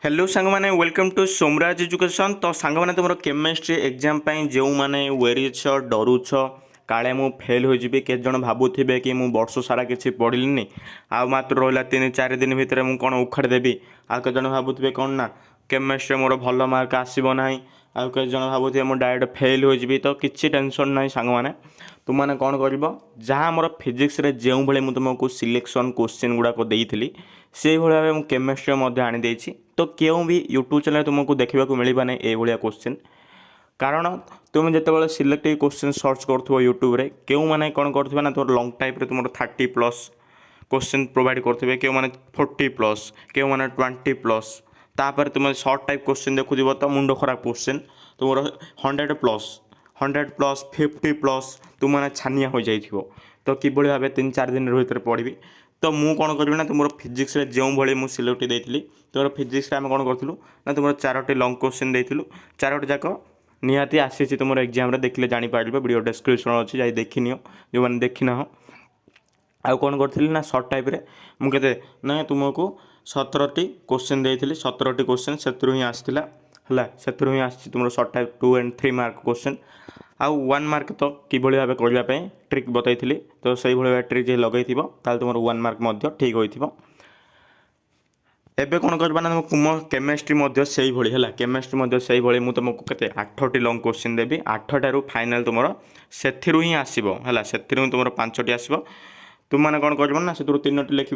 Hello सांग मैंने welcome to Somraj education. तो सांग मैंने तुम केमिस्ट्री एग्जाम जो मैंने वेरीछ डरुछ काले मु फेल हो जी के जन भावुवे कि मुझ वर्ष सारा किसी पढ़िली आ मात्र रहा 3-4 दिन भितर मुझे कौन उखाड़ी देवी आ के जन भावुवे कौन ना केमिस्ट्री मोर भल मार्क आसब ना आउ के जन भावुवे मुझे डायरेक्ट फेल हो जी तो किसी टेंशन ना सांग मैंने तुमने कौन कर जहाँ मोर फिजिक्स जो भाई मुझे तुमको सिलेक्शन क्वेश्चन गुड़ाक देती से भाव मुझे केमिस्ट्री आनी देती तो क्यों भी यूट्यूब चैनल तुमको देखा मिलवा नहीं ये क्वेश्चन कारण तुम जिते सिलेक्टिव क्वेश्चन सर्च कर यूट्यूब रे क्यों मैंने कौन कर ना तुम लंग टाइप 30+ क्वेश्चन प्रोवाइड करेंगे क्यों मैंने 40+ क्यों मैंने 20+ तापर तुम सर्ट टाइप क्वेश्चन देखुव तो मुंड खराब क्वेश्चन तुम 100+, 100+, 50+ तुमने छानिया हो जाइए तो किभली भाव 3-4 दिन भर पढ़ी तो मुझे कौन करी ना तुम फिजिक्स जो भाई मुझे सिलेक्ट देती तुम फिजिक्स आम कौन करूँ ना तुम 4टी लंग क्वेश्चन देलु 4टी जाक निहाती आसी तुम एग्जाम देखिले जापर वीडियो डिस्क्रिप्शन अच्छी जाए देखनी जो मैंने देखी ना आउ कौन करी ना सर्ट टाइप मुझे ना तुमको 17टी क्वेश्चन देती 17टी क्वेश्चन से ही आसाला है ही आसी तुम short type 2 and 3 mark question आउ 1 मार्क तो किभली भाव करने ट्रिक बताई तो सही भाव ट्रिक लगे तुम 1 मार्क ठीक हो एबे कौन करबा ना तुम केमिस्ट्री से भाई है केमिस्ट्री से भाई मुझे तुमको केते 8टी लंग क्वेश्चन देवी 8टारू फाइनाल तुम से ही आसो है से तुम 5टी आसो तुमने कौन कर ना से 3टी लिख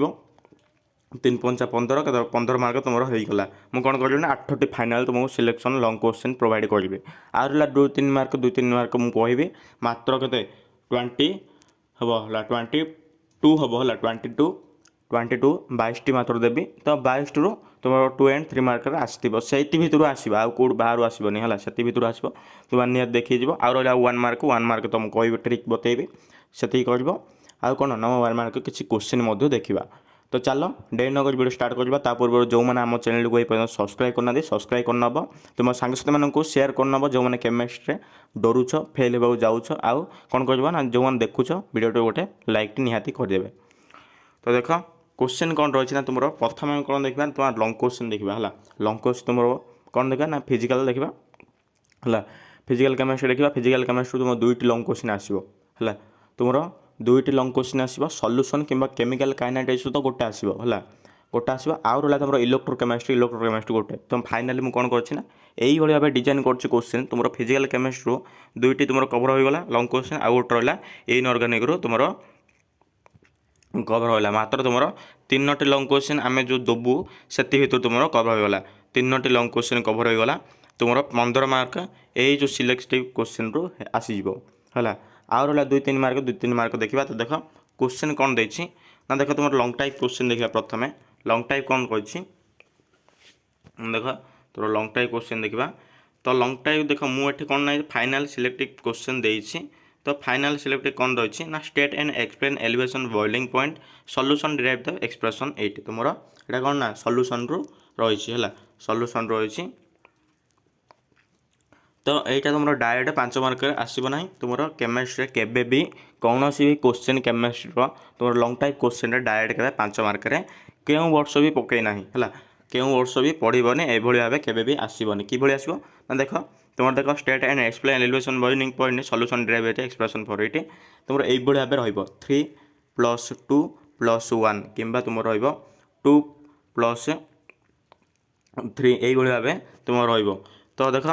3×5 = 15 के 15 मार्क तुम होगा मुझे कौन कर 8टी फाइनाल तुमको सिलेक्शन लंग क्वेश्चन प्रोवाइड करी आ 2-3 मार्क 2-3 मार्क मुझे कहि मात्र के 20 हम है 22 हम है 22 22टी मात्र देवी तो 22 रु तुम 2 and 3 मार्क आसो से भितर आसो आउ कौट बाहर आसबनी है से भितर आसो तुम निहत देखी आउ रहा 1 मार्क तुमको कह ट्रिक बतेबी से कर आउ कौन ना 1 मार्क किसी क्वेश्चन देखा तो चलो डे नगर वीडियो स्टार्ट करवा पूर्व जो मैंने आम चैनल को ये सब्सक्राइब करना सब्सक्राइब करनब तुम सांगसाथी मानू सेयार करनब जो मैंने केमिस्ट्री डरुच फेल होगा जाऊँ आउ कौन करना जो मैंने देखुच वीडियो गोटे लाइक निहाती करदे तो देख क्वेश्चन कौन रही ना तुम प्रथम कौन देखा तुम लंग क्वेश्चन देखा है लंग क्वेश्चन तुम कौन देखा ना फिजिकल देखा है फिजिकल केमिस्ट्री देखा फिजिकल केमिस्ट्री तुम 2टी लंग क्वेश्चन आसो है तुम 2टी लंग क्वेश्चन आसो सॉल्यूशन कि केमिकल काइनेटिक्स तो गोटे आसो है गोटे आसो आउ रहा तुम इलेक्ट्रोकेमिस्ट्री गोटे तुम फाइनाली मुझे कौन करना यही भाव डिजाइन कर क्वेश्चन तुम फिजिकल केमिस्ट्री 2टी तुम कवर होगा लंग क्वेश्चन आउ गोटे रहा इनऑर्गेनिक रू तुम कवर होगा मात्र तुम 3टी लंग क्वेश्चन आम जो देवु से तुम कवर होगा 3टी लंग क्वेश्चन कवर होगा तुम 15 मार्क यही जो सिलेक्टिव क्वेश्चन रू आसीज है आउ रहा 2-3 मार्क 2-3 मार्क देखा तो देख क्वेश्चन कौन देती ना देख तुम लंग टाइप क्वेश्चन देखा प्रथम लंग टाइप कौन कही देख तुम लंग टाइप क्वेश्चन देखा तो लंग टाइप देख मुझे कौन ना फाइनाल सिलेक्टिव क्वेश्चन देती तो फाइनाल सिलेक्टिव कौन रही ना state and explain elevation boiling point solution derive the expression 8 तुम यहाँ कौन ना सॉल्यूशन रू रही है सॉल्यूशन रही तो यहाँ तुम डायरेक्ट 5 मार्क आसब ना तुम केमिस्ट्री केबे भी कौन भी क्वेश्चन केमिस्ट्री तुम लंग टाइप क्वेश्चन डायरेक्ट के 5 मार्क क्यों वर्ष भी पकईना है क्यों वर्ष भी पढ़नी ये भाव के आसबनी कि आसो ना देख तुम देख state and explain elevation boiling point solution derive expression for 8 तुम ये भाव रही 3+2+1 कि तुम र2+3 यही भाव तुम तो देख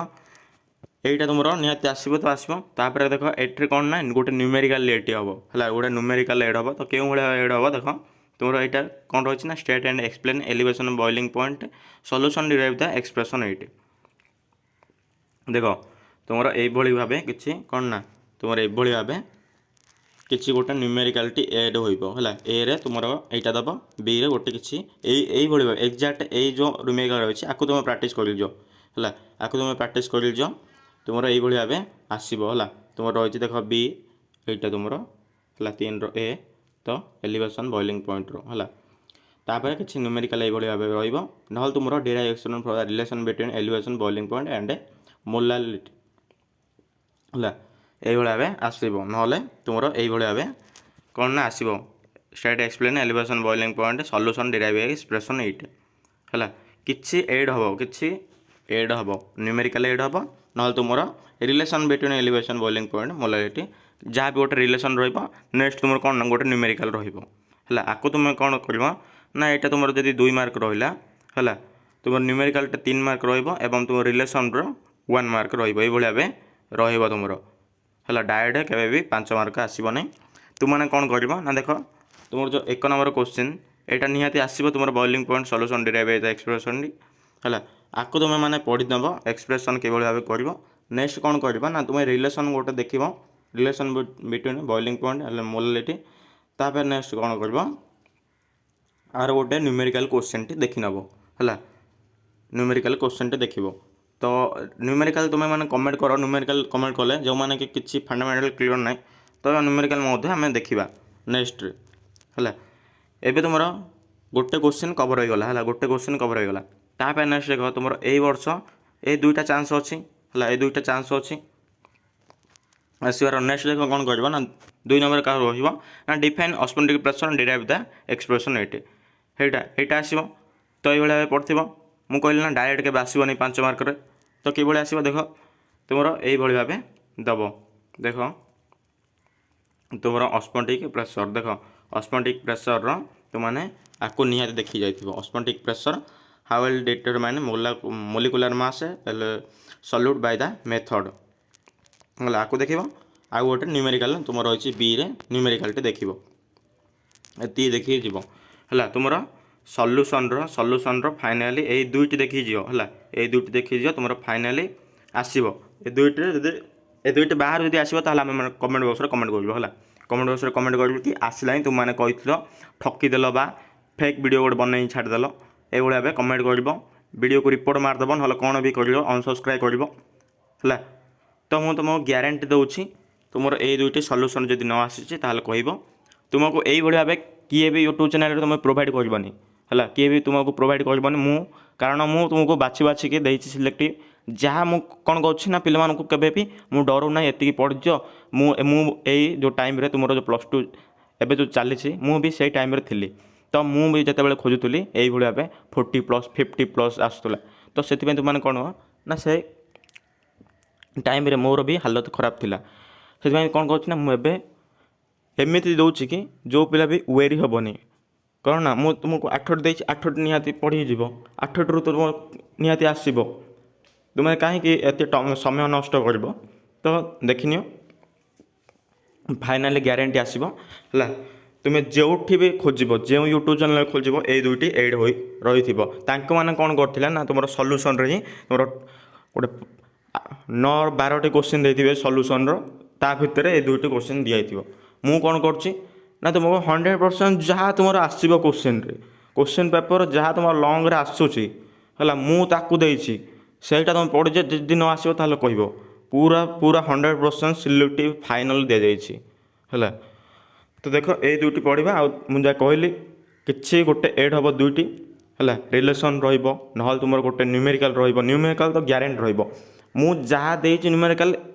यहीटा तुम निहती आसो तो आसो तापर देख एट्रे कौन ना गोटे न्यूमेरिकल एड हम है गोटे न्यूमेरिकल एड हम तो क्यों भाया एड हम देख तुम यहाँ कौन रही ना state and explain elevation boiling point solution derive the expression 8 देख तुम ये भाव कि कौन ना तुम ये भाव किसी गोटे न्यूमेरिकालिटी एड हो ए रे तुम यहाँ दब बी रे गोटे किसी यही भाव एक्जाक्ट यही जो न्यूमेरिकल रही है तुम प्राक्ट कर है तुम प्राक्ट कर तुम यही भाव आसो है तुम रही देख बी यहाँ तुम है 3 रो ए तो एलिवेशन बॉइलिंग पॉइंट रो है तापर किसी न्यूमेरिकल ये भाव रहा तुम derivation for the relation between elevation boiling point and molality है यही भाव आसो ना तुम यही भाव कौन ना आसो state explain elevation boiling point solution derive expression 8 है କିଛି ଏଡ୍ ହେବ ନ୍ୟୁମେରିକାଲ ଏଡ୍ ହେବ ନହେଲେ ତୁମର ରିଲେସନ୍ ବିଟୱିନ୍ ଏଲିଭେସନ୍ ବୋଇଲିଂ ପଏଣ୍ଟ ମୋଲାରିଟି ଯାହା ବି ଗୋଟେ ରିଲେସନ୍ ରହିବ ନେକ୍ସଟ ତୁମର କ'ଣ ନା ଗୋଟେ ନ୍ୟୁମେରିକାଲ ରହିବ ହେଲା। ଆକୁ ତୁମେ କ'ଣ କରିବ ନା ଏଇଟା ତୁମର ଯଦି 2 ମାର୍କ ରହିଲା ହେଲା ତୁମର ନ୍ୟୁମେରିକାଲଟା 3 ମାର୍କ ରହିବ ଏବଂ ତୁମ ରିଲେସନ୍ର 1 ମାର୍କ ରହିବ ଏଇଭଳି ଭାବେ ରହିବ ତୁମର ହେଲା। ଡାଇରେକ୍ଟ କେବେ ବି 5 ମାର୍କ ଆସିବ ନାହିଁ। ତୁମମାନେ କ'ଣ କରିବ ନା ଦେଖ ତୁମର ଯେଉଁ 1 ନମ୍ବର କ୍ୱେଶ୍ଚିନ୍ ଏଇଟା ନିହାତି ଆସିବ ତୁମର ବୋଇଲିଂ ପଏଣ୍ଟ ସଲ୍ୟୁସନ୍ ଡିରାଇଭ୍ ବାଇ ଦ ଏକ୍ସପ୍ରେସନ୍ ହେଲା। ଆକୁ ତୁମେ ମାନେ ପଢ଼ିଦେବ ଏକ୍ସପ୍ରେସନ୍ କିଭଳି ଭାବେ କରିବ। ନେକ୍ସଟ କ'ଣ କରିବ ନା ତୁମେ ରିଲେସନ୍ ଗୋଟେ ଦେଖିବ ରିଲେସନ୍ ବିଟୱିନ୍ ବୋଇଲିଂ ପଏଣ୍ଟ ହେଲେ ମୋଲାରିଟି ତାପରେ ନେକ୍ସଟ କ'ଣ କରିବ ଆର ଗୋଟେ ନ୍ୟୁମେରିକାଲ କ୍ୱେଶ୍ଚିନ୍ଟି ଦେଖିନେବ ହେଲା। ନ୍ୟୁମେରିକାଲ କ୍ୱେଶ୍ଚିନ୍ଟି ଦେଖିବ ତ ନ୍ୟୁମେରିକାଲ ତୁମେ ମାନେ କମେଣ୍ଟ କର ନ୍ୟୁମେରିକାଲ କମେଣ୍ଟ କଲେ ଯେଉଁମାନେ କି କିଛି ଫଣ୍ଡାମେଣ୍ଟାଲ କ୍ଲିୟର ନାହିଁ ତ ନ୍ୟୁମେରିକାଲ ମଧ୍ୟ ଆମେ ଦେଖିବା ନେକ୍ସଟରେ ହେଲା। ଏବେ ତୁମର ଗୋଟେ କ୍ୱେଶ୍ଚିନ୍ କଭର ହୋଇଗଲା ହେଲା ଗୋଟେ କ୍ୱେଶ୍ଚିନ୍ କଭର ହୋଇଗଲା ତାପରେ ନେକ୍ସଟ ଦେଖ ତୁମର ଏଇ ବର୍ଷ ଏଇ 2ଟା ଚାନ୍ସ ଅଛି ହେଲା ଏଇ 2ଟା ଚାନ୍ସ ଅଛି ଆସିବାର। ନେକ୍ସଟ ଦେଖ କ'ଣ କରିବ ନା 2 ନମ୍ବର କାହାର ରହିବ ନା ଡିଫାଇନ୍ ଅସ୍ପେଣ୍ଡିକ୍ ପ୍ରେସର ଡିରାଇଭ୍ ଦ ଏକ୍ସପ୍ରେସନ୍ ଏଇଟା ଆସିବ ତ ଏଇଭଳି ଭାବେ ପଢ଼ିଥିବ। ମୁଁ କହିଲି ନା ଡାଇରେକ୍ଟ କେବେ ଆସିବନି 5 ମାର୍କରେ ତ କିଭଳି ଆସିବ ଦେଖ ତୁମର ଏଇଭଳି ଭାବେ ଦେବ ଦେଖ ତୁମର ଅସ୍ପେଣ୍ଡିକ୍ ପ୍ରେସର ଦେଖ ଅସ୍ପେଣ୍ଡିକ୍ ପ୍ରେସରର ତୁମମାନେ ଆକୁ ନିହାତି ଦେଖି ଯାଇଥିବ osmotic pressure how will determine molecular mass solute by the method ହେଲା। ଆକୁ ଦେଖିବ ଆଉ ଗୋଟେ ନ୍ୟୁମେରିକାଲ ତୁମର ରହିଛି ବିରେ ନ୍ୟୁମେରିକାଲଟି ଦେଖିବ ଏତିକି ଦେଖିକି ଯିବ ହେଲା। ତୁମର ସଲ୍ୟୁସନ୍ର ଫାଇନାଲି ଏଇ 2ଟି ଦେଖିକି ଯିବ ହେଲା ଏଇ 2ଟି ଦେଖିକି ଯିବ ତୁମର ଫାଇନାଲି ଆସିବ ଏ 2ଟିରେ ଯଦି ଏ 2ଟି ବାହାରୁ ଯଦି ଆସିବ ତାହେଲେ ଆମେ କମେଣ୍ଟ ବକ୍ସରେ କମେଣ୍ଟ କରିବ ହେଲା। କମେଣ୍ଟ ବକ୍ସରେ କମେଣ୍ଟ କରିବ କି ଆସିଲା ହିଁ ତୁମମାନେ କହିଥିଲ ଠକିଦେଲ ବା ଫେକ୍ ଭିଡ଼ିଓ ଗୋଟେ ବନେଇ ଛାଡ଼ିଦେଲ ଏଇଭଳି ଭାବେ କମେଣ୍ଟ କରିବ। ଭିଡ଼ିଓକୁ ରିପୋର୍ଟ ମାରିଦେବ ନହେଲେ କ'ଣ ବି କରିବ ଅନସବସ୍କ୍ରାଇବ୍ କରିବ ହେଲା। ତ ମୁଁ ତୁମକୁ ଗ୍ୟାରେଣ୍ଟି ଦେଉଛି ତୁମର ଏଇ 2ଟି ସଲ୍ୟୁସନ୍ ଯଦି ନ ଆସିଛି ତାହେଲେ କହିବ ତୁମକୁ ଏଇଭଳି ଭାବେ କିଏ ବି ୟୁଟ୍ୟୁବ୍ ଚ୍ୟାନେଲରେ ତୁମେ ପ୍ରୋଭାଇଡ଼ କରିବନି ହେଲା କିଏ ବି ତୁମକୁ ପ୍ରୋଭାଇଡ଼ କରିବନି ମୁଁ କାରଣ ମୁଁ ତୁମକୁ ବାଛିକି ଦେଇଛି ସିଲେକ୍ଟିଭ୍ ଯାହା ମୁଁ କ'ଣ କରୁଛି ନା ପିଲାମାନଙ୍କୁ କେବେ ବି ମୁଁ ଡରୁ ନାହିଁ ଏତିକି ପଢ଼ିଛ ମୁଁ ଏଇ ଯେଉଁ ଟାଇମ୍ରେ ତୁମର ଯେଉଁ +2 ଏବେ ଯେଉଁ ଚାଲିଛି ମୁଁ ବି ସେଇ ଟାଇମ୍ରେ ଥିଲି ତ ମୁଁ ବି ଯେତେବେଳେ ଖୋଜୁଥିଲି ଏଇଭଳି ଭାବେ 40+ 50+ ଆସୁଥିଲା ତ ସେଥିପାଇଁ ତୁମମାନେ କ'ଣ ନା ସେ ଟାଇମ୍ରେ ମୋର ବି ହାଲତ ଖରାପ ଥିଲା ସେଥିପାଇଁ କ'ଣ କରୁଛି ନା ମୁଁ ଏବେ ଏମିତି ଦେଉଛି କି ଯେଉଁ ପିଲା ବି ୱେରି ହେବନି କ'ଣ ନା ମୁଁ ତୁମକୁ 8ଟି ଦେଇଛି 8ଟି ନିହାତି ପଢ଼ିକି ଯିବ 8ଟିରୁ ତୁମ ନିହାତି ଆସିବ ତୁମେ କାହିଁକି ଏତେ ସମୟ ନଷ୍ଟ କରିବ ତ ଦେଖିନିଅ ଫାଇନାଲି ଗ୍ୟାରେଣ୍ଟି ଆସିବ ହେଲା। ତୁମେ ଯେଉଁଠି ବି ଖୋଜିବ ଯେଉଁ ୟୁଟ୍ୟୁବ୍ ଚ୍ୟାନେଲ୍ ଖୋଜିବ ଏଇ 2ଟି ଏଇଠି ହୋଇ ରହିଥିବ ତାଙ୍କମାନେ କ'ଣ କରିଥିଲା ନା ତୁମର ସଲ୍ୟୁସନ୍ରେ ହିଁ ତୁମର ଗୋଟେ 9-12ଟି କ୍ୱେଶ୍ଚିନ୍ ଦେଇଥିବେ ସଲ୍ୟୁସନ୍ର ତା ଭିତରେ ଏଇ 2ଟି କ୍ୱେଶ୍ଚିନ୍ ଦିଆଯାଇଥିବ। ମୁଁ କ'ଣ କରୁଛି ନା ତୁମକୁ 100% ଯାହା ତୁମର ଆସିବ କ୍ୱେଶ୍ଚିନ୍ ପେପର ଯାହା ତୁମର ଲଙ୍ଗରେ ଆସୁଛି ହେଲା ମୁଁ ତାକୁ ଦେଇଛି ସେଇଟା ତୁମେ ପଢ଼ିଛ ଯଦି ନ ଆସିବ ତାହେଲେ କହିବ ପୁରା 100% ସିଲେକ୍ଟିଭ୍ ଫାଇନାଲ୍ ଦିଆଯାଇଛି ହେଲା। ତ ଦେଖ ଏଇ 2ଟି ପଢ଼ିବା ଆଉ ମୁଁ ଯାହା କହିଲି କିଛି ଗୋଟେ ଏଡ୍ ହେବ 2ଟି ହେଲା ରିଲେସନ୍ ରହିବ ନହେଲେ ତୁମର ଗୋଟେ ନ୍ୟୁମେରିକାଲ ରହିବ ନ୍ୟୁମେରିକାଲ ତ ଗ୍ୟାରେଣ୍ଟି ରହିବ ମୁଁ ଯାହା ଦେଇଛି ନ୍ୟୁମେରିକାଲ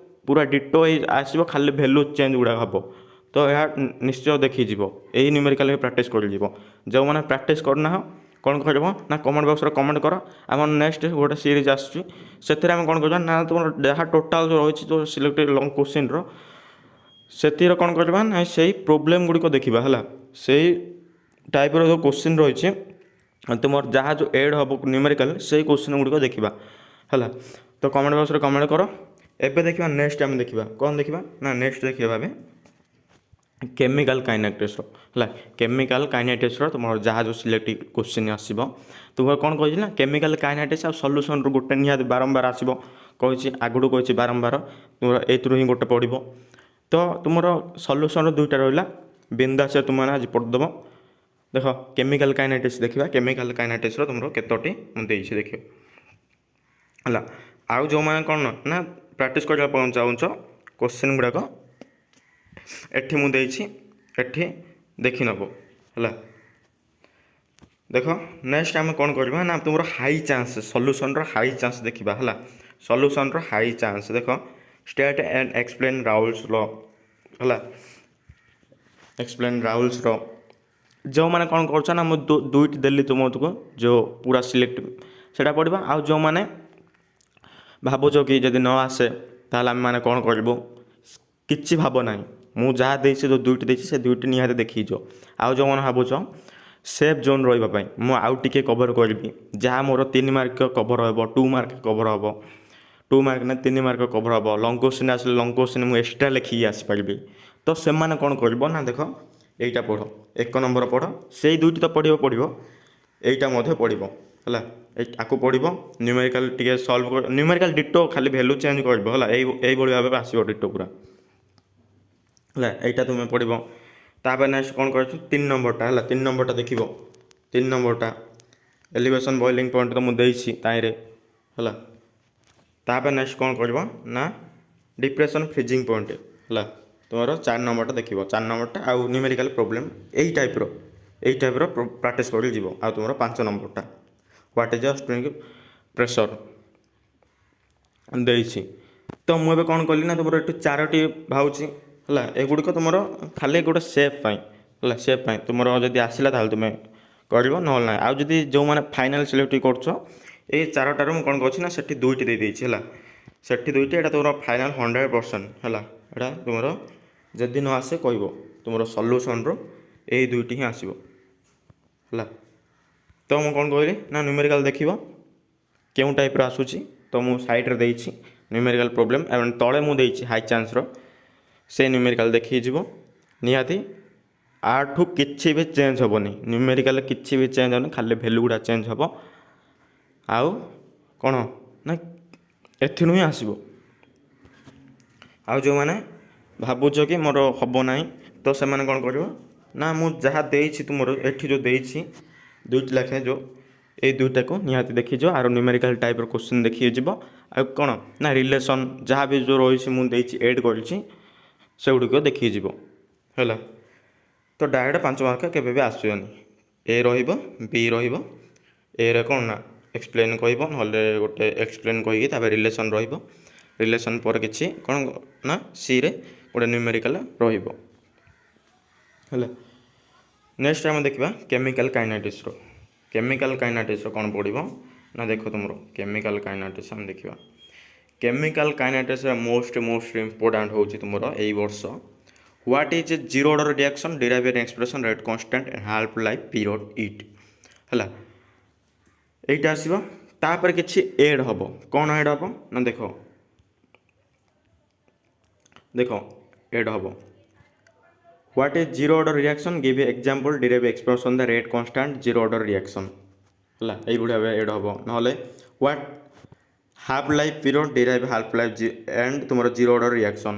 ପୁରା ଡିଟୋ ହେଇ ଆସିବ ଖାଲି ଭ୍ୟାଲୁ ଚେଞ୍ଜ ଗୁଡ଼ାକ ହେବ ତ ଏହା ନିଶ୍ଚୟ ଦେଖିଯିବ ଏଇ ନ୍ୟୁମେରିକାଲ ବି ପ୍ରାକ୍ଟିସ୍ କରିଯିବ। ଯେଉଁମାନେ ପ୍ରାକ୍ଟିସ୍ କରୁନାହ କ'ଣ କରିବ ନା କମେଣ୍ଟ ବକ୍ସରେ କମେଣ୍ଟ କର ଆମର ନେକ୍ସଟ ଗୋଟେ ସିରିଜ୍ ଆସୁଛି ସେଥିରେ ଆମେ କ'ଣ କରିବା ନା ତୁମର ଯାହା ଟୋଟାଲ୍ ରହିଛି ଯେଉଁ ସିଲେକ୍ଟେଡ଼ ଲଙ୍ଗ୍ କ୍ୱେଶ୍ଚିନ୍ର ସେଥିରେ କ'ଣ କରିବା ନା ସେଇ ପ୍ରୋବ୍ଲେମ୍ ଗୁଡ଼ିକ ଦେଖିବା ହେଲା ସେଇ ଟାଇପ୍ର ଯେଉଁ କ୍ୱେଶ୍ଚିନ୍ ରହିଛି ତୁମର ଯାହା ଯେଉଁ ଏଡ୍ ହେବ ନ୍ୟୁମେରିକାଲ ସେଇ କ୍ୱେଶ୍ଚିନ୍ ଗୁଡ଼ିକ ଦେଖିବା ହେଲା। ତ କମେଣ୍ଟ ବକ୍ସରେ କମେଣ୍ଟ କର। ଏବେ ଦେଖିବା ନେକ୍ସଟ ଆମେ ଦେଖିବା କ'ଣ ଦେଖିବା ନା ନେକ୍ସଟ ଦେଖିବା ଭାବେ କେମିକାଲ କାଇନେଟିକ୍ସର ହେଲା କେମିକାଲ କାଇନେଟିକ୍ସର ତୁମର ଯାହା ଯେଉଁ ସିଲେକ୍ଟିଭ୍ କ୍ୱେଶ୍ଚିନ୍ ଆସିବ ତୁମର କ'ଣ କହିଛି ନା କେମିକାଲ କାଇନେଟିକ୍ସ ଆଉ ସଲ୍ୟୁସନ୍ରୁ ଗୋଟେ ନିହାତି ବାରମ୍ବାର ଆସିବ କହିଛି ଆଗରୁ କହିଛି ବାରମ୍ବାର ତୁମର ଏଇଥିରୁ ହିଁ ଗୋଟେ ପଡ଼ିବ ତ ତୁମର ସଲ୍ୟୁସନ୍ର 2ଟା ରହିଲା ବିନ୍ଦାସରେ ତୁମମାନେ ଆଜି ପଢ଼ିଦେବ। ଦେଖ କେମିକାଲ କାଇନେଟିକ୍ସ ଦେଖିବା କେମିକାଲ କାଇନେଟିକ୍ସର ତୁମର କେତୋଟି ମୁଁ ଦେଇଛି ଦେଖିବ ହେଲା। ଆଉ ଯେଉଁମାନେ କ'ଣ ନା ପ୍ରାକ୍ଟିସ୍ କରିବା ପାଇଁ ଚାହୁଁଛ କ୍ୱେଶ୍ଚିନ୍ ଗୁଡ଼ାକ ଏଠି ମୁଁ ଦେଇଛି ଏଠି ଦେଖିନେବ ହେଲା। ଦେଖ ନେକ୍ସଟ ଆମେ କ'ଣ କରିବା ନା ତୁମର ହାଇ ଚାନ୍ସ ସଲ୍ୟୁସନ୍ର ହାଇ ଚାନ୍ସ ଦେଖିବା ହେଲା ସଲ୍ୟୁସନ୍ର ହାଇ ଚାନ୍ସ ଦେଖ ଷ୍ଟେଟ୍ ଆଣ୍ଡ ଏକ୍ସପ୍ଲେନ୍ ରାଉଲ୍ସ ଲ ହେଲା ଏକ୍ସପ୍ଲେନ୍ ରାଉଲ୍ସ ର ଯେଉଁମାନେ କ'ଣ କରୁଛ ନା ମୁଁ 2ଟି ଦେଲି ତୁମକୁ ଯେଉଁ ପୁରା ସିଲେକ୍ଟ ସେଇଟା ପଡ଼ିବ। ଆଉ ଯେଉଁମାନେ ଭାବୁଛ କି ଯଦି ନ ଆସେ ତାହେଲେ ଆମେମାନେ କ'ଣ କରିବୁ, କିଛି ଭାବ ନାହିଁ, ମୁଁ ଯାହା ଦେଇଛି ଯେଉଁ ଦୁଇଟି ଦେଇଛି ସେ ଦୁଇଟି ନିହାତି ଦେଖିଯିବ। ଆଉ ଯେଉଁମାନେ ଭାବୁଛ ସେଫ୍ ଜୋନ୍ ରହିବା ପାଇଁ ମୁଁ ଆଉ ଟିକେ କଭର୍ କରିବି, ଯାହା ମୋର 3 ମାର୍କ କଭର୍ ହେବ, 2 ମାର୍କ କଭର୍ ହେବ, 2 ମାର୍କ ନା 3 ମାର୍କ କଭର୍ ହେବ, ଲଙ୍ଗ୍ କୋଶ୍ଚିନ୍ ଆସିଲେ ଲଙ୍ଗ୍ କୋଶ୍ଚିନ୍ ମୁଁ ଏକ୍ସଟ୍ରା ଲେଖିକି ଆସିପାରିବି। ତ ସେମାନେ କ'ଣ କରିବ ନା ଦେଖ ଏଇଟା ପଢ଼, 1 ନମ୍ବର ପଢ଼, ସେଇ ଦୁଇଟି ତ ପଢ଼ିବ, ଏଇଟା ମଧ୍ୟ ପଢ଼ିବ ହେଲା। ଆକୁ ପଢ଼ିବ, ନ୍ୟୁମେରିକାଲ୍ ଟିକେ ସଲ୍ଭ କର, ନ୍ୟୁମେରିକାଲ୍ ଡିଟୋ ଖାଲି ଭ୍ୟାଲୁ ଚେଞ୍ଜ କରିବ ହେଲା, ଏଇଭଳି ଭାବେ ଆସିବ ଡିଟୋ ପୁରା ହେଲା। ଏଇଟା ତୁମେ ପଢ଼ିବ। ତାପରେ ନେକ୍ସଟ କ'ଣ କରିଛୁ 3 ନମ୍ବରଟା ହେଲା, 3 ନମ୍ବରଟା ଦେଖିବ, 3 ନମ୍ବରଟା ଏଲିଭେସନ୍ ବଏଲିଂ ପଏଣ୍ଟ ତ ମୁଁ ଦେଇଛି ତାହିଁରେ ହେଲା। ତାପରେ ନେକ୍ସଟ କ'ଣ କରିବ ନା ଡିପ୍ରେସନ୍ ଫ୍ରିଜିଂ ପଏଣ୍ଟ ହେଲା, ତୁମର 4 ନମ୍ବରଟା ଦେଖିବ, 4 ନମ୍ବରଟା ଆଉ ନ୍ୟୁମେରିକାଲ୍ ପ୍ରୋବ୍ଲେମ୍ ଏଇ ଟାଇପ୍ର ପ୍ରାକ୍ଟିସ୍ କରି ଯିବ। ଆଉ ତୁମର 5 ନମ୍ବରଟା ହ୍ୱାଟ୍ ଇଜ୍ ୟ ସ୍ପ୍ରିଙ୍ଗ ପ୍ରେସର୍ ଦେଇଛି। ତ ମୁଁ ଏବେ କ'ଣ କଲି ନା ତୁମର ଏଠୁ 4ଟି ବାହାରୁଛି ହେଲା, ଏଗୁଡ଼ିକ ତୁମର ଖାଲି ଗୋଟେ ସେପ୍ ପାଇଁ ହେଲା, ସେପ୍ ପାଇଁ ତୁମର ଯଦି ଆସିଲା ତାହେଲେ ତୁମେ କରିବ, ନହେଲେ ନାହିଁ। ଆଉ ଯଦି ଯେଉଁମାନେ ଫାଇନାଲ୍ ସିଲେକ୍ଟ କରୁଛ ଏଇ 4ଟାରୁ ମୁଁ କ'ଣ କରୁଛି ନା ସେଠି 2ଟି ଦେଇଦେଇଛି ହେଲା, ସେଠି 2ଟି, ଏଇଟା ତୁମର ଫାଇନାଲ୍ 100% ହେଲା। ଏଇଟା ତୁମର ଯଦି ନ ଆସେ କହିବ, ତୁମର ସଲ୍ୟୁସନ୍ରୁ ଏଇ 2ଟି ହିଁ ଆସିବ ହେଲା। ତ ମୁଁ କ'ଣ କହିଲି ନା ନ୍ୟୁମେରିକାଲ୍ ଦେଖିବ କେଉଁ ଟାଇପ୍ର ଆସୁଛି, ତ ମୁଁ ସାଇଡ଼୍ରେ ଦେଇଛି ନ୍ୟୁମେରିକାଲ୍ ପ୍ରୋବ୍ଲେମ୍ ଏବଂ ତଳେ ମୁଁ ଦେଇଛି ହାଇ ଚାନ୍ସର, ସେ ନ୍ୟୁମେରିକାଲ୍ ଦେଖିକି ଯିବ ନିହାତି। ଆଠୁ କିଛି ବି ଚେଞ୍ଜ ହେବନି, ନ୍ୟୁମେରିକାଲ୍ କିଛି ବି ଚେଞ୍ଜ ହେବନି, ଖାଲି ଭ୍ୟାଲୁ ଗୁଡ଼ା ଚେଞ୍ଜ ହେବ। ଆଉ କ'ଣ ନା ଏଥିରୁ ହିଁ ଆସିବ। ଆଉ ଯେଉଁମାନେ ଭାବୁଛ କି ମୋର ହେବ ନାହିଁ ତ ସେମାନେ କ'ଣ କରିବ ନା ମୁଁ ଯାହା ଦେଇଛି ତୁମର ଏଠି ଯେଉଁ ଦେଇଛି 2ଟି ଲେଖାଏଁ ଯେଉଁ ଏଇ 2ଟାକୁ ନିହାତି ଦେଖିଯିବ, ଆର ନ୍ୟୁମେରିକାଲ୍ ଟାଇପ୍ର କ୍ୱେଶ୍ଚିନ୍ ଦେଖିକି ଯିବ। ଆଉ କ'ଣ ନା ରିଲେସନ୍ ଯାହା ବି ଯେଉଁ ରହିଛି ମୁଁ ଦେଇଛି ଏଡ଼୍ କରିଛି ସେଗୁଡ଼ିକ ଦେଖିକି ଯିବ ହେଲା। ତ ଡାଇରେକ୍ଟ 5 ମାର୍କ କେବେ ବି ଆସିବନି, ଏ ରହିବ, ବି ରହିବ, ଏରେ କ'ଣ ନା ଏକ୍ସପ୍ଲେନ୍ କହିବ, ନହେଲେ ଗୋଟେ ଏକ୍ସପ୍ଲେନ୍ କହିକି ତାପରେ ରିଲେସନ୍ ରହିବ, ରିଲେସନ୍ ପରେ କିଛି କ'ଣ ନା ସିରେ ଗୋଟେ ନ୍ୟୁମେରିକାଲ୍ ରହିବ ହେଲା। ନେକ୍ସଟ ଆମେ ଦେଖିବା କେମିକାଲ୍ କାଇନେଟିକ୍ସର। କେମିକାଲ୍ କାଇନେଟିକ୍ସର କ'ଣ ପଡ଼ିବ ନା ଦେଖ ତୁମର କେମିକାଲ୍ କାଇନେଟିକ୍ସ ଆମେ ଦେଖିବା। କେମିକାଲ୍ କାଇନେଟିକ୍ସର ମୋଷ୍ଟ ଇମ୍ପୋର୍ଟାଣ୍ଟ ହେଉଛି ତୁମର ଏଇ ବର୍ଷ what is a zero order reaction derive an expression rate constant and half life period it ହେଲା। এইটা আসব, তাপরে কিছু এড হব, কোণ এড হব না দেখ এড হব what is zero order reaction give example derive expression the rate constant zero order reaction হল, এইভাবে ভাবে এড হব। নহলে what half life period derive half life and তোমার জিরো অর্ডর রিয়াকশন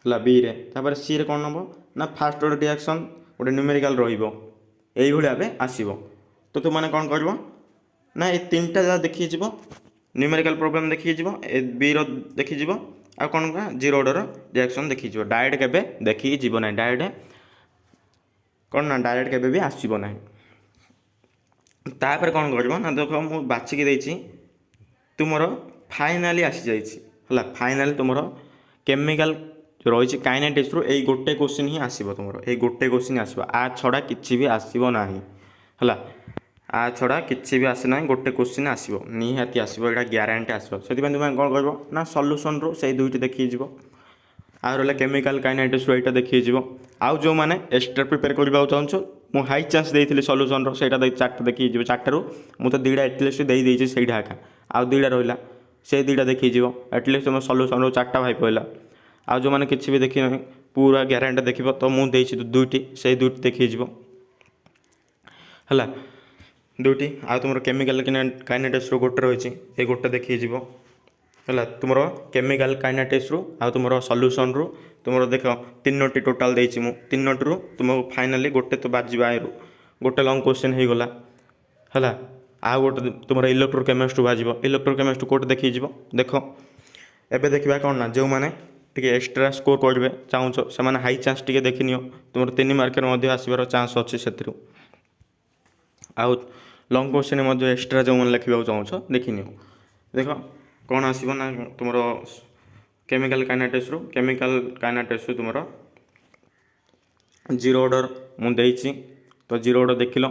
হল বি রে। তাপরে সি রে কোণ হব না ফার্স্ট অর্ডর রিয়াকশন গোটে ন্ୟୁମେରିକାଲ রহব, এইভাবে ভাবে আসব। তো তোমানে কোণ করব না এই 3টা যা দেখিয়ে যাব, ନ୍ୟୁମେରିକାଲ ପ୍ରୋବ୍ଲେମ୍ ଦେଖିକି ଯିବ, ଏ ବିର ଦେଖିକି ଯିବ, ଆଉ କ'ଣ ନା ଜିରୋ ଅର୍ଡ଼ର ରିଆକ୍ସନ୍ ଦେଖିକି ଯିବ। ଡାଇରେକ୍ଟ କେବେ ଦେଖିକି ଯିବ ନାହିଁ, ଡାଇରେକ୍ଟ କ'ଣ ନା ଡାଇରେକ୍ଟ କେବେ ବି ଆସିବ ନାହିଁ। ତାପରେ କ'ଣ କରିବ ନା ଦେଖ ମୁଁ ବାଛିକି ଦେଇଛି ତୁମର ଫାଇନାଲି ଆସିଯାଇଛି ହେଲା। ଫାଇନାଲି ତୁମର କେମିକାଲ ରହିଛି କାଇନେଟିକ୍ସରୁ ଏଇ ଗୋଟେ କୋଶ୍ଚିନ୍ ହିଁ ଆସିବ, ତୁମର ଏଇ ଗୋଟେ କୋଶ୍ଚିନ୍ ଆସିବ, ଆ ଛଡ଼ା କିଛି ବି ଆସିବ ନାହିଁ ହେଲା। ଆ ଛଡ଼ା କିଛି ବି ଆସେ ନାହିଁ, ଗୋଟେ କୋଶ୍ଚିନ୍ ଆସିବ ନିହାତି ଆସିବ, ଏଇଟା ଗ୍ୟାରେଣ୍ଟି ଆସିବ। ସେଥିପାଇଁ ତୁମେ କ'ଣ କରିବ ନା ସଲ୍ୟୁସନ୍ରୁ ସେଇ 2ଟି ଦେଖିକି ଯିବ, ଆଉ ରହିଲା କେମିକାଲ୍ କାଇନେଟିକ୍ସରୁ ଏଇଟା ଦେଖିକି ଯିବ। ଆଉ ଯେଉଁମାନେ ଏକ୍ସଟ୍ରା ପ୍ରିପେୟାର କରିବାକୁ ଚାହୁଁଛ ମୁଁ ହାଇ ଚାନ୍ସ ଦେଇଥିଲି ସଲ୍ୟୁସନ୍ର, ସେଇଟା 4ଟା ଦେଖିକି ଯିବ। 4ଟାରୁ ମୁଁ ତ 2ଟା ଆଟଲିଷ୍ଟ ଦେଇଦେଇଛି ସେଇଟା ଏକା, ଆଉ 2ଟା ରହିଲା ସେଇ 2ଟା ଦେଖିକି ଯିବ। ଆଟଲିଷ୍ଟ ତୁମ ସଲ୍ୟୁସନ୍ରୁ 4ଟା ଭାଇ ପଡ଼ିଲା। ଆଉ ଯେଉଁମାନେ କିଛି ବି ଦେଖିନାହିଁ ପୁରା ଗ୍ୟାରେଣ୍ଟି ଦେଖିବ, ତ ମୁଁ ଦେଇଛି 2ଟି, ସେଇ 2ଟି ଦେଖିକି ଯିବ ହେଲା। 2ଟି ଆଉ ତୁମର କେମିକାଲ୍ କାଇନେଟିକ୍ସରୁ ଗୋଟେ ରହିଛି, ଏ ଗୋଟେ ଦେଖିକି ଯିବ ହେଲା। ତୁମର କେମିକାଲ୍ କାଇନେଟିକ୍ସରୁ ଆଉ ତୁମର ସଲ୍ୟୁସନ୍ରୁ ତୁମର ଦେଖ 3ଟି ଟୋଟାଲ୍ ଦେଇଛି ମୁଁ, 3ଟିରୁ ତୁମକୁ ଫାଇନାଲି ଗୋଟେ ତ ବାଜିବ, ଆଇରୁ ଗୋଟେ ଲଙ୍ଗ୍ କୋଶ୍ଚିନ୍ ହେଇଗଲା ହେଲା। ଆଉ ଗୋଟେ ତୁମର ଇଲେକ୍ଟ୍ରୋକେମିଷ୍ଟ୍ରି ବାଜିବ, ଇଲେକ୍ଟ୍ରୋକେମିଷ୍ଟ୍ରି କୋଉଠି ଦେଖିକି ଯିବ। ଦେଖ ଏବେ ଦେଖିବା କ'ଣ ନା ଯେଉଁମାନେ ଟିକେ ଏକ୍ସଟ୍ରା ସ୍କୋର୍ କରିବେ ଚାହୁଁଛ ସେମାନେ ହାଇ ଚାନ୍ସ ଟିକେ ଦେଖିନିଅ, ତୁମର 3 ମାର୍କରେ ମଧ୍ୟ ଆସିବାର ଚାନ୍ସ ଅଛି ସେଥିରୁ। ଆଉ ଲଙ୍ଗ୍ କୋଶ୍ଚିନ୍ ମଧ୍ୟ ଏକ୍ସଟ୍ରା ଯେଉଁମାନେ ଲେଖିବାକୁ ଚାହୁଁଛ ଦେଖିନିଅ। ଦେଖ କ'ଣ ଆସିବ ନା ତୁମର କେମିକାଲ୍ କାଇନେଟିକ୍ସରୁ ତୁମର ଜିରୋ ଅର୍ଡ଼ର ମୁଁ ଦେଇଛି, ତ ଜିରୋ ଅର୍ଡ଼ର ଦେଖିଲ,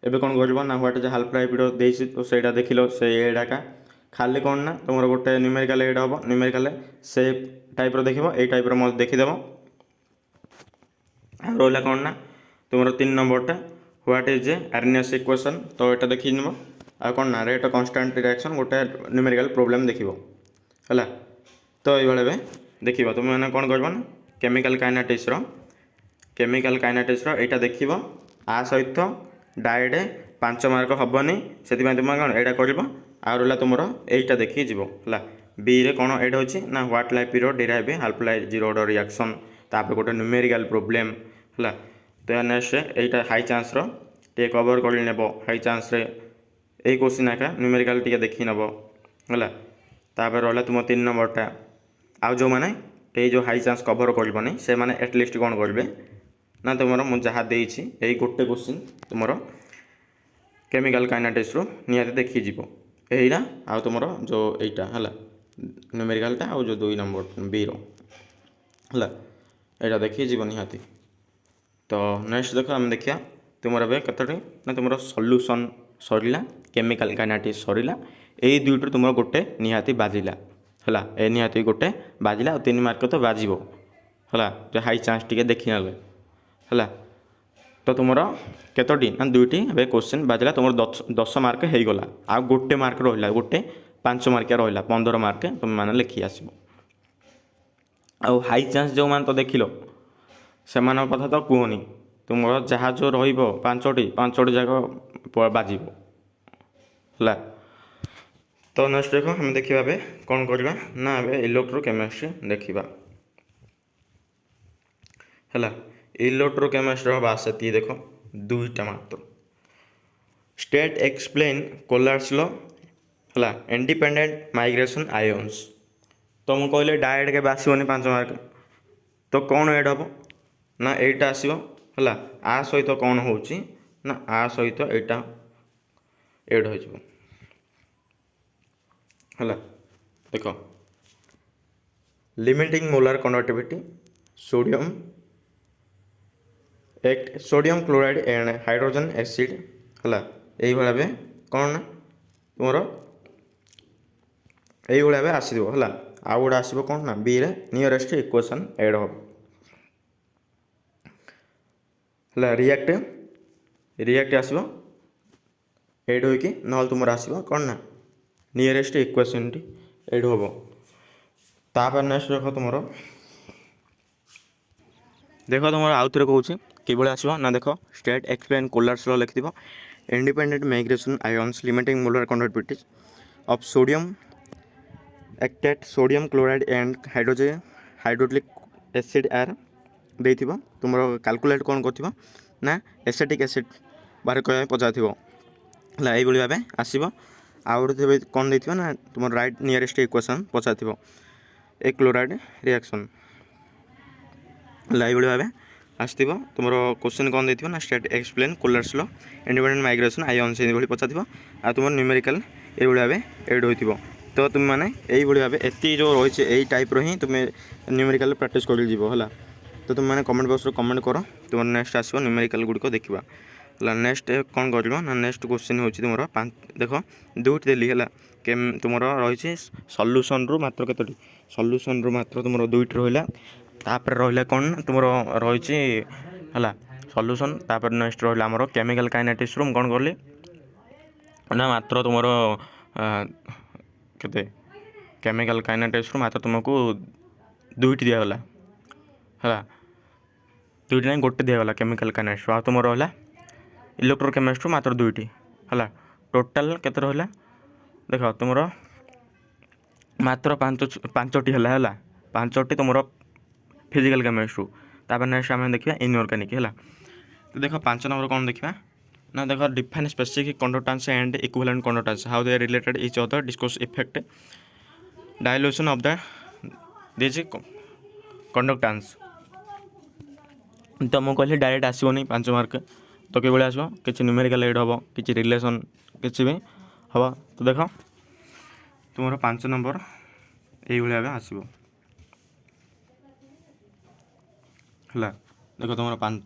ଏବେ କ'ଣ କରିବ ନା what is half life video ଦେଇଛି ତ ସେଇଟା ଦେଖିଲ ସେ ଏଇଟା ଏକା ଖାଲି କ'ଣ ନା ତୁମର ଗୋଟେ ନ୍ୟୁମେରିକାଲ ଏଇଟା ହେବ ନ୍ୟୁମେରିକାଲ ସେ ଟାଇପ୍ର ଦେଖିବ ଏଇ ଟାଇପ୍ର ମଧ୍ୟ ଦେଖିଦେବ। ଆଉ ରହିଲା କ'ଣ ନା ତୁମର 3 ନମ୍ବରଟା ହ୍ୱାଟ୍ ଇଜ୍ ଏ ଆର୍ନିୟସ୍ ଇକ୍ୱେସନ୍ ତ ଏଇଟା ଦେଖିନେବ। ଆଉ କ'ଣ ନା ରେଟ୍ କନଷ୍ଟାଣ୍ଟ ରିଆକ୍ସନ୍ ଗୋଟେ ନ୍ୟୁମେରିକାଲ ପ୍ରୋବ୍ଲେମ୍ ଦେଖିବ ହେଲା। ତ ଏଇଭଳି ଏବେ ଦେଖିବ ତୁମେମାନେ କ'ଣ କରିବ ନା କେମିକାଲ କାଇନେଟିକ୍ସର ଏଇଟା ଦେଖିବ ଆ ସହିତ ଡାଇରେକ୍ଟ 5 ମାର୍କ ହେବନି ସେଥିପାଇଁ ତୁମେ କ'ଣ ଏଇଟା କରିବ। ଆଉ ରହିଲା ତୁମର ଏଇଟା ଦେଖିକି ଯିବ ହେଲା। ବିରେ କ'ଣ ଏଇଟା ହେଉଛି ନା what life period derive half life zero order reaction ତାପରେ ଗୋଟେ ନ୍ୟୁମେରିକାଲ ପ୍ରୋବ୍ଲେମ୍ ହେଲା। ତ ନେକ୍ସଟ ଏଇଟା ହାଇ ଚାନ୍ସର ଟିକେ କଭର କରି ନେବ ହାଇ ଚାନ୍ସରେ ଏଇ କ୍ୱେଶ୍ଚିନ୍ ଏକା ନ୍ୟୁମେରିକାଲ ଟିକେ ଦେଖି ନେବ ହେଲା। ତାପରେ ରହିଲା ତୁମ 3 ନମ୍ବରଟା ଆଉ ଯେଉଁମାନେ ଏଇ ଯେଉଁ ହାଇ ଚାନ୍ସ କଭର କରିବନି ସେମାନେ ଆଟଲିଷ୍ଟ କ'ଣ କରିବେ ନା ତୁମର ମୁଁ ଯାହା ଦେଇଛି ଏଇ ଗୋଟେ କ୍ୱେଶ୍ଚିନ୍ ତୁମର କେମିକାଲ କାଇନେଟିକ୍ସରୁ ନିହାତି ଦେଖିଯିବ ଏଇଟା ଆଉ ତୁମର ଯେଉଁ ଏଇଟା ହେଲା ନ୍ୟୁମେରିକାଲଟା ଆଉ ଯେଉଁ 2 ନମ୍ବର ବିର ହେଲା ଏଇଟା ଦେଖିଯିବ ନିହାତି। ତ ନେକ୍ସଟ ଦେଖ ଆମେ ଦେଖିବା ତୁମର ଏବେ କେତୋଟି ନା ତୁମର ସଲ୍ୟୁସନ୍ ସରିଲା କେମିକାଲ କାଇନେଟିକ୍ସ ସରିଲା ଏଇ ଦୁଇଟିରୁ ତୁମର ଗୋଟେ ନିହାତି ବାଜିଲା ହେଲା। ଏ ନିହାତି ଗୋଟେ ବାଜିଲା ଆଉ 3 ମାର୍କ ତ ବାଜିବ ହେଲା ଯେ ହାଇ ଚାନ୍ସ ଟିକେ ଦେଖିନେଲେ ହେଲା। ତ ତୁମର କେତୋଟି ନା 2ଟି ଏବେ କ୍ୱେଶ୍ଚିନ୍ ବାଜିଲା ତୁମର 10 ମାର୍କ ହେଇଗଲା ଆଉ ଗୋଟେ ମାର୍କ ରହିଲା ଗୋଟେ 5 ମାର୍କିଆ ରହିଲା 15 ମାର୍କ ତୁମେମାନେ ଲେଖି ଆସିବ। ଆଉ ହାଇ ଚାନ୍ସ ଯେଉଁମାନେ ତ ଦେଖିଲ ସେମାନଙ୍କ କଥା ତ କୁହନି ତୁମର ଯାହା ଯେଉଁ ରହିବ 5ଟି ଯାକ ବାଜିବ ହେଲା। ତ ନେକ୍ସଟ ଦେଖ ଆମେ ଦେଖିବା ଏବେ କ'ଣ କରିବା ନା ଏବେ ଇଲେକ୍ଟ୍ରୋକେମିଷ୍ଟ୍ରି ଦେଖିବା ହେଲା। ଇଲେକ୍ଟ୍ରୋକେମିଷ୍ଟ୍ରି ହେବା ସେତିକି ଦେଖ 2ଟା ମାତ୍ର ଷ୍ଟେଟ୍ ଏକ୍ସପ୍ଲେନ୍ କୋଲାର୍ସ ଲ ହେଲା ଇଣ୍ଡିପେଣ୍ଡେଣ୍ଟ ମାଇଗ୍ରେସନ୍ ଆୟନ୍ସ। ତ ମୁଁ କହିଲେ ଡାଇରେକ୍ଟ କେବେ ଆସିବନି 5 ମାର୍କ ତ କ'ଣ ଏଇଟା ହେବ ନା ଏଇଟା ଆସିବ ହେଲା। ଆ ସହିତ କ'ଣ ହେଉଛି ନା ଆ ସହିତ ଏଇଟା ଏଡ୍ ହୋଇଯିବ ହେଲା। ଦେଖ limiting molar conductivity sodium chloride and hydrogen acid है यही भाव कौन ना तुम यही भाव आसो है। आउ गोटे आसो कौन ना बी रे नियरेस्ट इक्वेशन एड हम है रिएक्ट आसो एड हो ना तुम आसो कौन ना नियरेस्ट इक्वेशन टी एड हम। तापर नेक्स्ट देख तुम आउ थे कौन कि आसो ना देख स्टेट एक्सप्लेन कोलार्स ल लिखि independent migration ions limiting molar conductivity of sodium acetate sodium chloride and hydrochloric acid are दे तुम कैलकुलेट कौन कर ना एसेटिक एसिड बाहर कह पचार है यही भाव आसो आउ कौन दे ना तुम राइट नियरेस्ट इक्वेशन पचार ए क्लोराइड रिएक्शन यही भाव आसो तुम क्वेश्चन कौन दे ना स्टेट एक्सप्लेन कोलार्स ल इंडिपेंडेंट माइग्रेशन आयन्स ये पचार आ तुम न्यूमेरिकल ये भाव एड हो तो तुम मैंने यही भाव एति जो रही है टाइप रि तुम न्यूमेरिकल प्रैक्टिस कर है। तो तुम मैंने कमेंट बॉक्स कमेंट कर तुम नेक्स्ट आसो न्यूमेरिकल गुड़िक देखा है। नेक्स्ट कौन कर नेक्स्ट क्वेश्चन हो तुम देख 2टी देली है तुम रही सल्यूसन रु मात्र कतोटी सल्यूसन रु मात्र तुम 2टी रहा तापर रहा कौन तुम रही है सल्यूसन तापर नेक्स्ट रहा आमर केमिकल काइनेटिक्स रु कौन कली ना मात्र तुम केते केमिकल काइनेटिक्स रु मात्र तुमको 2टी दिगला है 2टी नहीं गोटे दिगला केमिकल काइनेटिक्स आ तुम रहा इलेक्ट्रोकेमिस्ट्री मात्र 2टी है टोटाल केते रहा देख तुम मात्र 5टी है 5टी तुम फिजिकल केमिस्ट्री तापर नेक्स्ट आम देखा इनऑर्गेनिक है। तो देख 5 नंबर कौन देखा ना देख define specific conductance and equivalent conductance how they related each other discuss effect dilution of the this conductance. तो मुझे कहली डायरेक्ट आसोनी 5 मार्क तो कि आसो कि न्यूमेरिकल एड हम कि रिलेसन किसी भी हम। तो देख तुम 5 नंबर यही भाव आसो है। देख तुम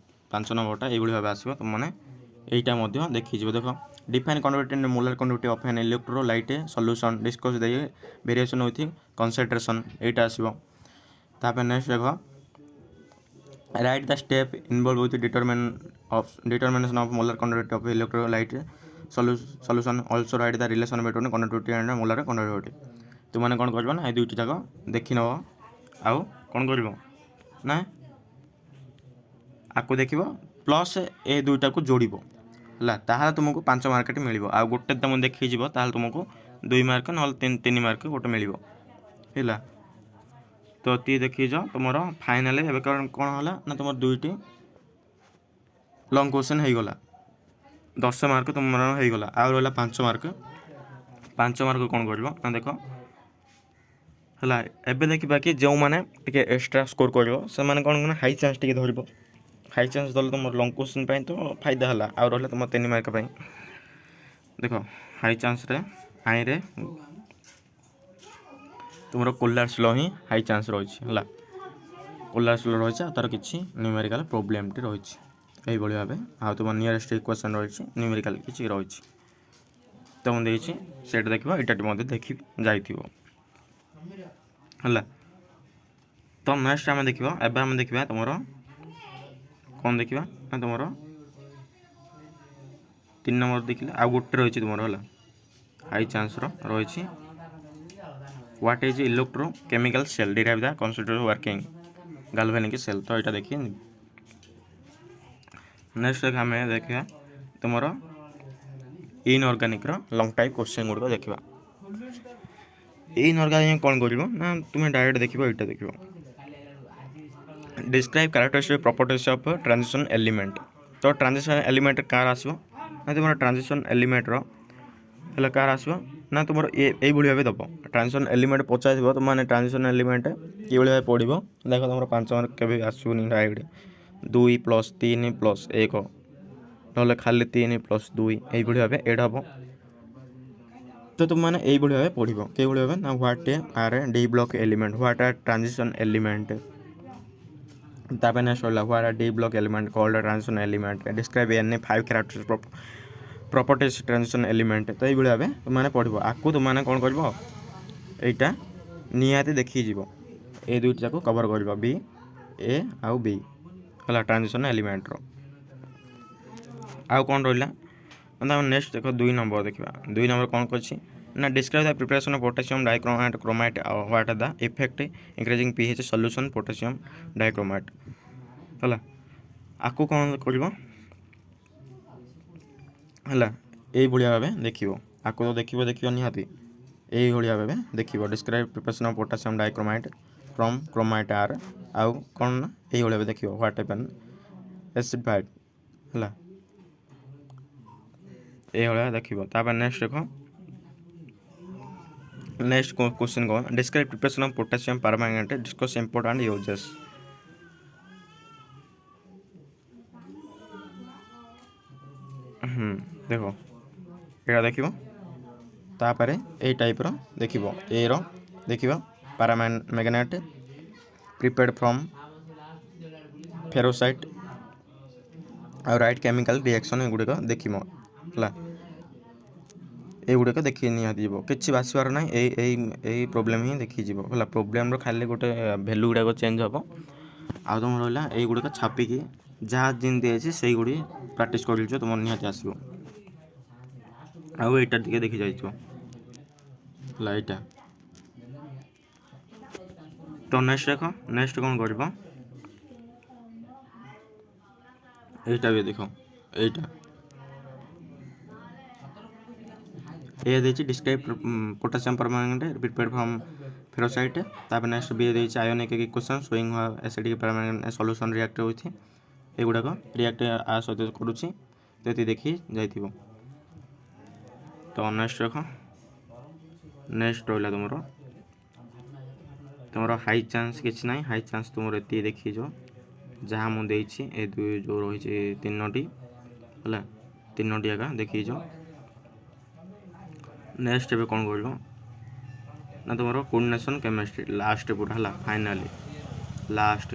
5 नंबरटा यही भाव आसो तुम मैंने এইটা মধ্যে দেখিଯିବ দেখ define conductivity and molar conductivity of an electrolyte solution discuss ଦେଇ ଭେରିଏସନ୍ ୱିଥ୍ କନସେନ୍ଟ୍ରେସନ୍ ଏଇଟା ଆସିବ। ତାପରେ ନେକ୍ସଟ ଦେଖ write the step involve with determination of molar conductivity of electrolyte solution also write the relation between conductivity and molar conductivity। ତୁମମାନେ କ'ଣ କରିବ ନା ଏ ଦୁଇଟି ଯାକ ଦେଖିନେବ ଆଉ କ'ଣ କରିବ ନା ଆକୁ ଦେଖିବ ପ୍ଲସ୍ ଏ ଦୁଇଟାକୁ ଯୋଡ଼ିବ ହେଲା, ତାହେଲେ ତୁମକୁ 5 ମାର୍କଟି ମିଳିବ। ଆଉ ଗୋଟେ ତୁମ ଦେଖିଯିବ ତାହେଲେ ତୁମକୁ 2 ମାର୍କ ନହେଲେ 3 ମାର୍କ ଗୋଟେ ମିଳିବ ହେଲା। ତ ଏତିକି ଦେଖିଛ ତୁମର ଫାଇନାଲି ଏବେ କ'ଣ ହେଲା ନା ତୁମର 2ଟି ଲଙ୍ଗ୍ କ୍ୱେଶ୍ଚନ୍ ହେଇଗଲା, 10 ମାର୍କ ତୁମର ହେଇଗଲା। ଆଉ ରହିଲା 5 ମାର୍କ। 5 ମାର୍କ କ'ଣ କରିବ ନା ଦେଖ ହେଲା, ଏବେ ଦେଖିବା କି ଯେଉଁମାନେ ଟିକେ ଏକ୍ସଟ୍ରା ସ୍କୋର୍ କରିବ ସେମାନେ କ'ଣ ନା ହାଇ ଚାନ୍ସ ଟିକେ ଧରିବ। ହାଇ ଚାନ୍ସ ଧରିଲେ ତୁମର ଲଙ୍ଗ୍ କ୍ୱେଶ୍ଚନ୍ ପାଇଁ ତ ଫାଇଦା ହେଲା। ଆଉ ରହିଲା ତୁମ 3 ମାର୍କ ପାଇଁ ଦେଖ ହାଇ ଚାନ୍ସରେ ଆଇରେ ତୁମର କୋଲାର୍ସ ଲ ହିଁ ହାଇ ଚାନ୍ସ ରହିଛି ହେଲା। କୋଲାର୍ସ ଲ ରହିଛି ଆଉ ତା'ର କିଛି ନ୍ୟୁମେରିକାଲ୍ ପ୍ରୋବ୍ଲେମ୍ଟି ରହିଛି এইভাবে ভাবে। ଆଉ ତୁମ ନିୟରେଷ୍ଟ ଇକ୍ୱେସନ୍ ରହିଛି, ନ୍ୟୁମେରିକାଲ୍ କିଛି ରହିଛି ତୁମ ଦେଇଛି ସେଇଟା ଦେଖିବ, ଏଇଟାଟି ମଧ୍ୟ ଦେଖି ଯାଇଥିବ ହେଲା। ତ ନେକ୍ସଟ ଆମେ ଦେଖିବା, ଏବେ ଆମେ ଦେଖିବା ତୁମର କ'ଣ ଦେଖିବା ନା ତୁମର 3 ନମ୍ବର ଦେଖିଲେ ଆଉ ଗୋଟେ ରହିଛି ତୁମର ହେଲା ହାଇ ଚାନ୍ସର ରହିଛି what is electrochemical cell derive the concept of working galvanic cell. ତ ଏଇଟା ଦେଖିବା। ନେକ୍ସଟ ଆମେ ଦେଖିବା ତୁମର ଇନ୍ଅର୍ଗାନିକ୍ର ଲଙ୍ଗ୍ ଟାଇପ୍ କ୍ୱେଶ୍ଚନ୍ ଗୁଡ଼ିକ ଦେଖିବା। ଇନ୍ଅର୍ଗାନିକ୍ କ'ଣ କରିବ ନା ତୁମେ ଡାଇରେକ୍ଟ ଦେଖିବ, ଏଇଟା ଦେଖିବ describe characteristic properties of transition element. ତ ଟ୍ରାନଜିସନ୍ ଏଲିମେଣ୍ଟ କାହାର ଆସିବ ନା ତୁମର ଟ୍ରାନଜିସନ୍ ଏଲିମେଣ୍ଟର ହେଲେ କାହାର ଆସିବ ନା ତୁମର ଏଇଭଳି ଭାବେ ଦେବ। ଟ୍ରାନଜିସନ୍ ଏଲିମେଣ୍ଟ ପଚାରିଥିବ ତୁମମାନେ ଟ୍ରାନଜିସନ୍ ଏଲିମେଣ୍ଟ କିଭଳି ଭାବେ ପଡ଼ିବ ଦେଖ, ତୁମର 5 ମାର୍କ କେବେ ଆସିବନି ଡାଇରେକ୍ଟ 2 + 3 + 1 ନହେଲେ ଖାଲି 3 + 2 এইଭଳି ଭାବେ ଏଇଟା ହେବ। ତ ତୁମମାନେ এইଭଳି ଭାବେ ପଢ଼ିବ କେଉଁଭଳି ଭାବେ ନା what are D block element, what are transition element. ତାପରେ ନେକ୍ସଟ ରହିଲା what are D block element called transition element, describe any 5 characteristic properties transition element. ତ এইଭଳି ଭାବେ ତୁମମାନେ ପଢ଼ିବ। ଆକୁ ତୁମମାନେ କ'ଣ କରିବ ଏଇଟା ନିହାତି ଦେଖିଯିବ, ଏ ଦୁଇଟି ଯାକୁ କଭର୍ କରିବ ବି ଏ ଆଉ ବି ହେଲା ଟ୍ରାନଜିସନ୍ ଏଲିମେଣ୍ଟର। ଆଉ କ'ଣ ରହିଲା ଆମେ ନେକ୍ସଟ ଦେଖ 2 ନମ୍ବର ଦେଖିବା। 2 ନମ୍ବର କ'ଣ କରିଛି ନା describe the preparation of potassium dichromate chromite what are the effect increasing pH solution potassium dichromate ହେଲା। ଆକୁ କ'ଣ କରିବ ହେଲା এইଭଳିଆ ଭାବେ ଦେଖିବ। ଆକୁ ତ ଦେଖିବ ନିହାତି এইଭଳିଆ ଭାବେ ଦେଖିବ। Describe preparation of potassium dichromate from chromite ore, ଆଉ କ'ଣ ନା এইଭଳିଆ ଭାବେ ଦେଖିବ ହ୍ୱାଟ୍ ହାପେନ୍ ଏସିଡାଇଡ୍ ହେଲା এইଭଳିଆ ଦେଖିବ। ତାପରେ ନେକ୍ସଟ ଦେଖ ନେକ୍ସଟ କ୍ୱେଶ୍ଚନ୍ କ'ଣ describe preparation of potassium permanganate discuss important uses. ଦେଖ ଏଇଟା ଦେଖିବ, ତାପରେ ଏଇ ଟାଇପ୍ର ଦେଖିବ ଏର ଦେଖିବ ପାରାମାଙ୍ଗନେଟ୍ ପ୍ରିପେୟାର୍ଡ ଫ୍ରମ୍ ଫେରୋସାଇଟ୍ ଆଉ ରାଇଟ୍ କେମିକାଲ ରିଆକ୍ସନ୍ ଏଗୁଡ଼ିକ ଦେଖିବ ହେଲା। এইଗୁଡ଼ିକ ଦେଖି ନିହାତି ଯିବ, କିଛି ବାସିବାର ନାହିଁ। ଏଇ ପ୍ରୋବ୍ଲେମ୍ ହିଁ ଦେଖିଯିବ ହେଲା। ପ୍ରୋବ୍ଲେମ୍ର ଖାଲି ଗୋଟେ ଭ୍ୟାଲୁ ଗୁଡ଼ାକ ଚେଞ୍ଜ ହେବ। ଆଉ ତୁମର ରହିଲା এইଗୁଡ଼ିକ ଛାପିକି ଯାହା ଯେମିତି ଅଛି ସେଇଗୁଡ଼ି ପ୍ରାକ୍ଟିସ୍ କରିଛ ତୁମର ନିହାତି ଆସିବ। ଆଉ ଏଇଟା ଟିକେ ଦେଖି ଯାଇଥିବ ହେଲା ଏଇଟା। ତ ନେକ୍ସଟ ଦେଖ ନେକ୍ସଟ କ'ଣ କରିବ এইটা ବି ଦେଖ এইটা ଏ ଦେଇଛି describe potassium permanganate prepared from ଫେରୋସାଇଟ୍। ତାପରେ ନେକ୍ସଟ ବି ଦେଇଛି ionic equation showing acidic permanganate solution react ହେଉଛି, ଏଗୁଡ଼ାକ ରିଆକ୍ଟ ଆ ସହିତ କରୁଛି ତ ଏତିକି ଦେଖି ଯାଇଥିବ। ତ ନେକ୍ସଟ ଦେଖ ନେକ୍ସଟ ରହିଲା ତୁମର ହାଇ ଚାନ୍ସ କିଛି ନାହିଁ, ହାଇ ଚାନ୍ସ ତୁମର ଏତିକି ଦେଖିଯିବ ଯାହା ମୁଁ ଦେଇଛି ଏ ଯେଉଁ ରହିଛି 3ଟି ହେଲା, 3ଟି ଏକା ଦେଖିଯିବ। ନେକ୍ସଟ ଏବେ କ'ଣ କରିବ ନା ତୁମର କୋର୍ଡ଼ିନେସନ୍ କେମିଷ୍ଟ୍ରି ଲାଷ୍ଟ ପୁରା ହେଲା ଫାଇନାଲି ଲାଷ୍ଟ।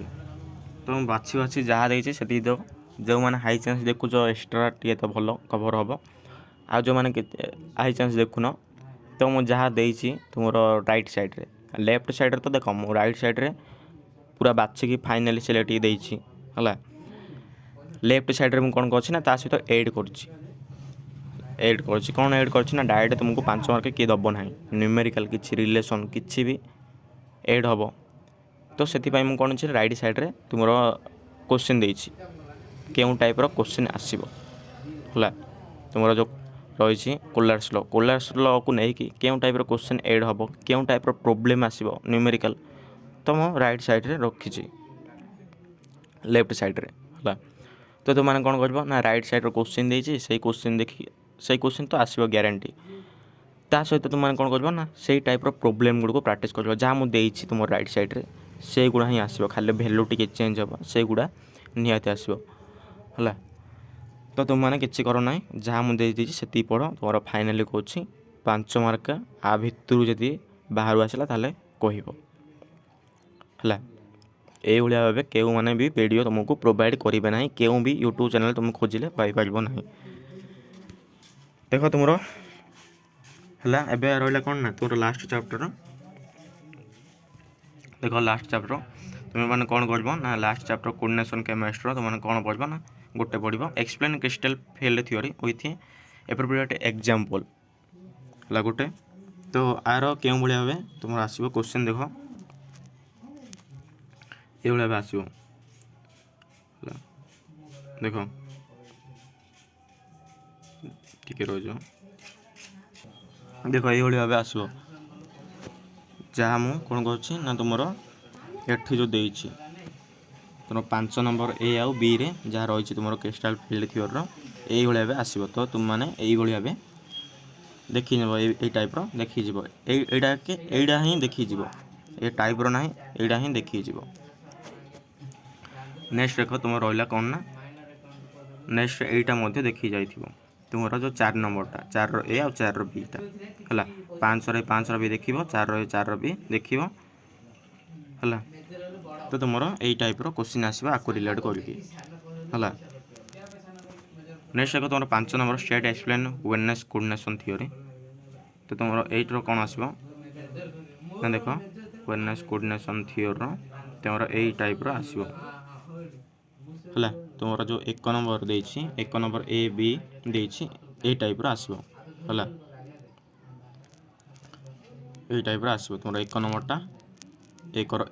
ତ ବାଛି ଯାହା ଦେଇଛି ସେତିକି ଦେବ जो मैंने हाई चान्स देखुच एक्सट्रा टी तो भल कभर हम आ जो मैंने हाई चान्स देखुन तो मुझे जहाँ देती तुम राइट साइड्रे लेफ्ट साइड्रे तो देख मो राइट साइड्रे पूरा बाछिकी फाइनाली सिलेक्ट देती है। लेफ्ट साइड्रे मुझे कौन कर ता सहित एड एड कौन एड कर डायरेक्ट तुमको 5 मार्क किए दब ना न्यूमेरिकल किसी रिलेसन किसी भी एड हम तो से कौन अच्छे राइट साइड्रे तुम क्वेश्चन देती क्यों टाइप्र क्वेश्चन आसो है तुम जो रही कोलार्स लॉ को लेकिन क्यों टाइप्र क्वेश्चन एड हम क्यों टाइप्र प्रोब्लेम आसो न्यूमेरिकल तो मो राइट साइड्रे रखी लेफ्ट साइड्रे है। तो तुमने कौन कर ना राइट साइड्र क्वेश्चन देती से क्वेश्चन देखिए से क्वेश्चन तो आसो ग्यारंटी ता सहित तुमने कौन कर ना से टाइप्र प्रोब्लेम गुड़ को प्राक्ट कर जहाँ मुझे तुम राइट साइड्रे से गुड़ा ही आसो खाली भैल्यू टी चेंज हम से गुड़ा निहाती आसो है। तो तुमने किसी कर ना जहाँ मुझे से पढ़ तुम फाइनाली कौन 5 मार्क आ भितर जदि बाहर आसला ताले कह है। ये भाव क्यों मैंने भी वीडियो तुमको प्रोवाइड करेंगे ना क्यों भी यूट्यूब चैनल तुम खोजिले पाइपर ना देख तुम है एवं रहा कौन ना तुम लास्ट चैप्टर देख लास्ट चैप्टर तुम मैंने कौन कर ना लास्ट चैप्टर कोऑर्डिनेशन केमिस्ट्री तुमने कौन पढ़ ना गोटे पढ़ explain crystal field theory with appropriate example है गोटे। तो आर क्यों भाव तुम आसो क्वेश्चन देख ये भाव आसो देख टिके रही देख ये भाव आसो जहाँ मु कौन कर तुम एठी जो देती तुम 5 नंबर ए आउ बी रे जहाँ रही तुम क्रिस्टल फील्ड थ्योरी ये भाव आसो तो तुम मैंने यही भाव देखी ये टाइप्र देखीज यहीटा ही देखीज ये टाइप्र ना यहाँ ही देखीज। नेक्स्ट देख तुम रहा कौन ना नेक्स्ट यहीटा देखी जाइए तुम जो 4 नंबरटा 4 ए आ 4 बीटा है 5 बी देख 4 बी देख है। तो तुम यही टाइप्र क्वेश्चन आसो आपको रिलेट करके है। नेक्स्ट देख तुम 5 number state explain wellness coordination theory तो तुम एट्र कौन आसो ना देख वेलनेस कोऑर्डिनेशन थ्योरी तुम यही टाइप्र आसो है। तुम जो 1 नंबर देछि 1 नंबर ए बी देछि ए टाइप्र आसो है ये टाइप्र आसो तुम 1 नंबरटा 1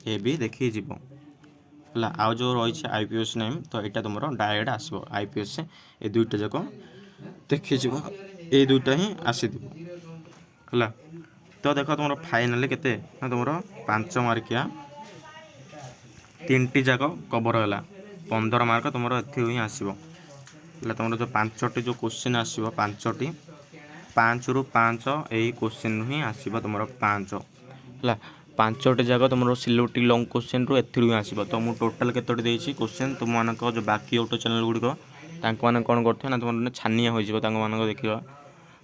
ए बी देखी जीव है। आउ जो रही आईपीएस नेम तो यहाँ तुम डायरेक्ट आसो आईपीएस ये दुईटा जाक देखीज ये दुईटा ही आसी है। तो देख तुम फाइनाली केते ना तुम 5 मार्किया 3टी जाक कवर है 15 मार्क तुम एथि आसो तुम जो 5टी जो क्वेश्चन आसो 5टी 5 रु 5 यही क्वेश्चन ही आसो तुम 5 है 5टी जगह तुम सिलेक्टिव लॉन्ग क्वेश्चन रु एथि आसो। तो मुझे टोटाल केतोटी देछि क्वेश्चन तुम मान जो बाकी यूट्यूब चैनल गुड़िक मैंने कौन कर ना तुम छानिया हो देखा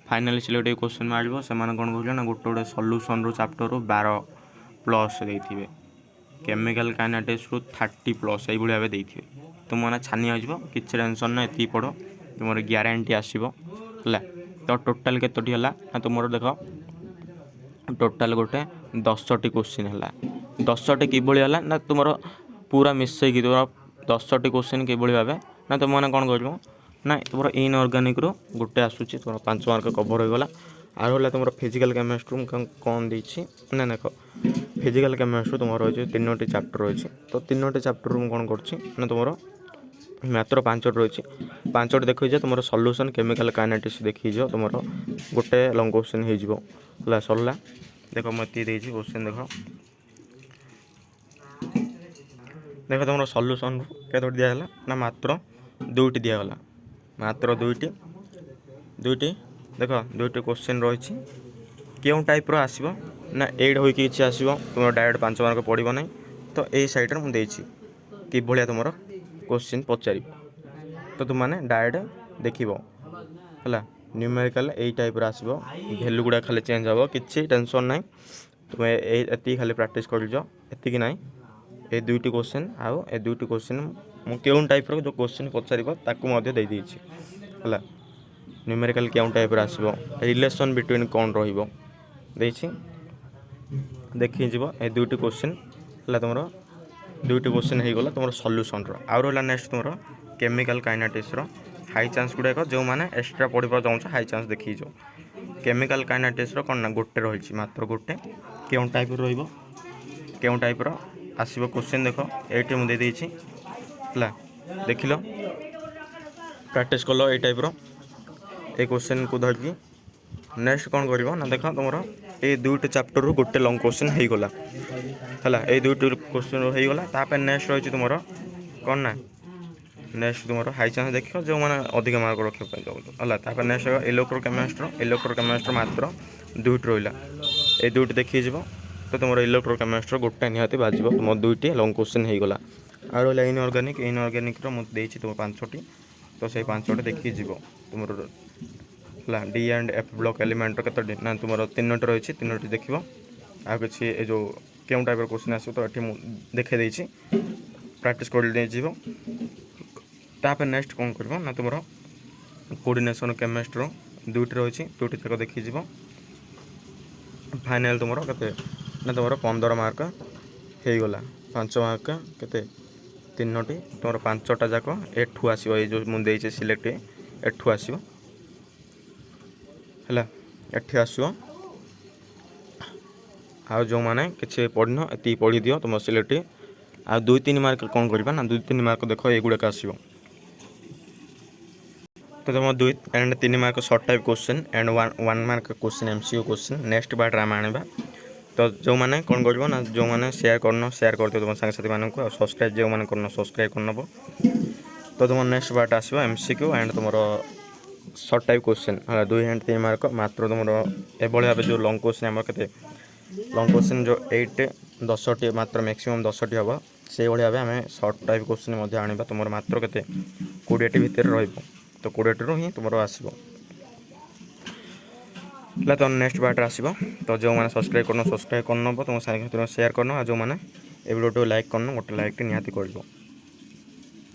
फाइनाली सिलेक्टिव क्वेश्चन मार से कौन कर ना गोटे गोटे सल्यूसन रु चैप्टर रु 12 प्लस देते केमिकल काइनेटिक्स रु 30+ ये भाव देते तुम मैंने छानिया हो किसी टेंशन ना ये पढ़ तुम ग्यारंटी आसो है। तो टोटाल केतोटी है ना तुम देख टोटाल गोटे 10टी क्वेश्चन है 10टी किभली है ना तुम पूरा मिसेक तुम 10टी क्वेश्चन किभली भाव ना तुम मैंने कौन कर ना तुम इनऑर्गेनिक रू गोटे आसूची तुम 5 मार्क कवर हो गला आर है तुम फिजिकल केमिस्ट्री कौन देती ना देख फिजिकल केमिस्ट्री तुम रही 3टी चैप्टर रही तो 3टी चैप्टर मुझे कौन कर तुम मात्र 5टी रही 5टी देखी तुम सल्यूशन केमिकल काइनेटिक्स देखी तुम गोटे लॉन्ग क्वेश्चन हो सरला देख मुझे देती क्वेश्चन देख तुम सल्यूशन केतोटी दिगला ना मात्र 2टी दिगला मात्र 2टी देख 2टी क्वेश्चन रही क्यों टाइप्र आसो ना एड हो कि आसो तुम डायरेक्ट 5 मार्क पड़ो ना तो यही सैड्रे मुझे कि भाया तुम क्वेश्चन पचार तो तुमने डायरेक्ट देख है न्यूमेरिकल यही टाइप्र आसो भैल्यू गुड़ा खाली चेंज हम कि टेंशन ना तुम ये खाली प्राक्ट कर ना ये 2टी क्वेश्चन आउ ए 2टी क्वेश्चन ମୁଁ କେଉଁ ଟାଇପ୍ର ଯେଉଁ କୋଶ୍ଚିନ୍ ପଚାରିବ ତାକୁ ମଧ୍ୟ ଦେଇଦେଇଛି ହେଲା। ନ୍ୟୁମେରିକାଲ କେଉଁ ଟାଇପ୍ର ଆସିବ, ରିଲେସନ୍ ବିଟୱିନ୍ କ'ଣ ରହିବ ଦେଇଛି, ଦେଖିଯିବ ଏ ଦୁଇଟି କୋଶ୍ଚିନ୍ ହେଲା। ତୁମର ଦୁଇଟି କୋଶ୍ଚିନ୍ ହେଇଗଲା ତୁମର ସଲ୍ୟୁସନ୍ର। ଆଉ ରହିଲା ନେକ୍ସଟ ତୁମର କେମିକାଲ କାଇନେଟିକ୍ସର ହାଇ ଚାନ୍ସ ଗୁଡ଼ାକ, ଯେଉଁମାନେ ଏକ୍ସଟ୍ରା ପଢ଼ିବାକୁ ଚାହୁଁଛ ହାଇ ଚାନ୍ସ ଦେଖିଯିବ। କେମିକାଲ କାଇନେଟିକ୍ସର କ'ଣ ନା ଗୋଟେ ରହିଛି, ମାତ୍ର ଗୋଟେ। କେଉଁ ଟାଇପ୍ର ରହିବ, କେଉଁ ଟାଇପ୍ର ଆସିବ କୋଶ୍ଚିନ୍ ଦେଖ ଏଇଠି ମୁଁ ଦେଇଦେଇଛି ହେଲା। ଦେଖିଲ, ପ୍ରାକ୍ଟିସ୍ କଲ ଏଇ ଟାଇପ୍ର ଏ କୋଶ୍ଚିନ୍କୁ ଧରିକି। ନେକ୍ସଟ କ'ଣ କରିବ ନା ଦେଖ ତୁମର ଏଇ ଦୁଇଟି ଚାପ୍ଟରରୁ ଗୋଟେ ଲଙ୍ଗ୍ କୋଶ୍ଚିନ୍ ହେଇଗଲା ହେଲା। ଏଇ ଦୁଇଟି କୋଶ୍ଚିନ୍ ହେଇଗଲା। ତାପରେ ନେକ୍ସଟ ରହିଛି ତୁମର କ'ଣ ନା ନେକ୍ସଟ ତୁମର ହାଇ ଚାନ୍ସ ଦେଖିବ ଯେଉଁମାନେ ଅଧିକ ମାର୍କ ରଖିବା ପାଇଁ ଚାହୁଁଛ ହେଲା। ତାପରେ ନେକ୍ସଟ ଇଲେକ୍ଟ୍ରୋକେମିଷ୍ଟ୍ରି ମାତ୍ର ଦୁଇଟି ରହିଲା, ଏଇ ଦୁଇଟି ଦେଖିଯିବ। ତ ତୁମର ଇଲେକ୍ଟ୍ରୋକେମିଷ୍ଟ୍ରି ଗୋଟେ ନିହାତି ବାଜିବ, ତୁମର ଦୁଇଟି ଲଙ୍ଗ୍ କୋଶ୍ଚିନ୍ ହେଇଗଲା। ଆଉ ରହିଲା ଇନଅର୍ଗାନିକ୍ର ମୁଁ ଦେଇଛି ତୁମ 5ଟି, ତ ସେଇ 5ଟି ଦେଖିକି ଯିବ ତୁମର ହେଲା। ଡି ଆଣ୍ଡ ଏଫ୍ ବ୍ଲକ୍ ଏଲିମେଣ୍ଟର କେତୋଟି ନା ତୁମର 3ଟି ରହିଛି, 3ଟି ଦେଖିବ। ଆଉ କିଛି ଏ ଯେଉଁ କେଉଁ ଟାଇପ୍ର କୋଶ୍ଚିନ୍ ଆସିବ ତ ଏଠି ମୁଁ ଦେଖାଇ ଦେଇଛି, ପ୍ରାକ୍ଟିସ୍ କରି ନେଇଯିବ। ତାପରେ ନେକ୍ସଟ କ'ଣ କରିବ ନା ତୁମର କୋଡ଼ିନେସନ୍ କେମିଷ୍ଟ୍ରିର 2ଟି ରହିଛି, 2ଟି ଯାକ ଦେଖିଯିବ। ଫାଇନାଲ୍ ତୁମର କେତେ ନା ତୁମର 15 ମାର୍କ ହେଇଗଲା। 5 ମାର୍କ କେତେ 3ଟି, ତୁମର 5ଟା ଯାକ ଏଠୁ ଆସିବ। ଏଇ ଯେଉଁ ମୁଁ ଦେଇଛି ସିଲେକ୍ଟ ଏଠୁ ଆସିବ ହେଲା, ଏଠି ଆସିବ। ଆଉ ଯେଉଁମାନେ କିଛି ପଢ଼ିନ ଏତିକି ପଢ଼ିଦିଅ ତୁମ ସିଲେକ୍ଟ। ଆଉ 2-3 ମାର୍କ କ'ଣ କରିବା ନା 2-3 ମାର୍କ ଦେଖ ଏଗୁଡ଼ାକ ଆସିବ। ତ ତୁମ 2 and 3 mark short type question and 1 mark question MCQ question next ବାଟରେ ଆମେ ଆଣିବା। ତ ଯେଉଁମାନେ କ'ଣ କରିବ ନା ଯେଉଁମାନେ ସେୟାର କରିଦିଅ ତୁମ ସାଙ୍ଗସାଥିମାନଙ୍କୁ। ଆଉ ସବସ୍କ୍ରାଇବ୍ ଯେଉଁମାନେ କରିନ ସବସ୍କ୍ରାଇବ୍ କରିନେବ। ତ ତୁମ ନେକ୍ସଟ ବାଟ ଆସିବ MCQ ଆଣ୍ଡ ତୁମର ସର୍ଟ ଟାଇପ୍ କୋଶ୍ଚିନ୍ ହେଲା। 2 and 3 ମାର୍କ ମାତ୍ର ତୁମର ଏଭଳି ଭାବେ ଯେଉଁ ଲଙ୍ଗ୍ କୋଶ୍ଚିନ୍ ଆମର କେତେ ଲଙ୍ଗ୍ କୋଶ୍ଚିନ୍ ଯେଉଁ 8-10ଟି ମାତ୍ର ମ୍ୟାକ୍ସିମମ୍ 10ଟି ହେବ, ସେଇଭଳି ଭାବେ ଆମେ ସର୍ଟ ଟାଇପ୍ କୋଶ୍ଚିନ୍ ମଧ୍ୟ ଆଣିବା। ତୁମର ମାତ୍ର କେତେ 20ଟି ଭିତରେ ରହିବ। ତ 20ଟିରୁ ହିଁ ତୁମର ଆସିବ ହେଲା। ତ ନେକ୍ସଟ ବାଟରେ ଆସିବ। ତ ଯେଉଁମାନେ ସବସ୍କ୍ରାଇବ୍ କରିନେବ ତୁମ ସାଙ୍ଗସାଥିଙ୍କୁ ସେୟାର କରିନେବ। ଆଉ ଯେଉଁମାନେ ଏ ଭିଡ଼ିଓକୁ ଲାଇକ୍ କରିନେବ ଗୋଟେ ଲାଇକ୍ଟି ନିହାତି କରିବ।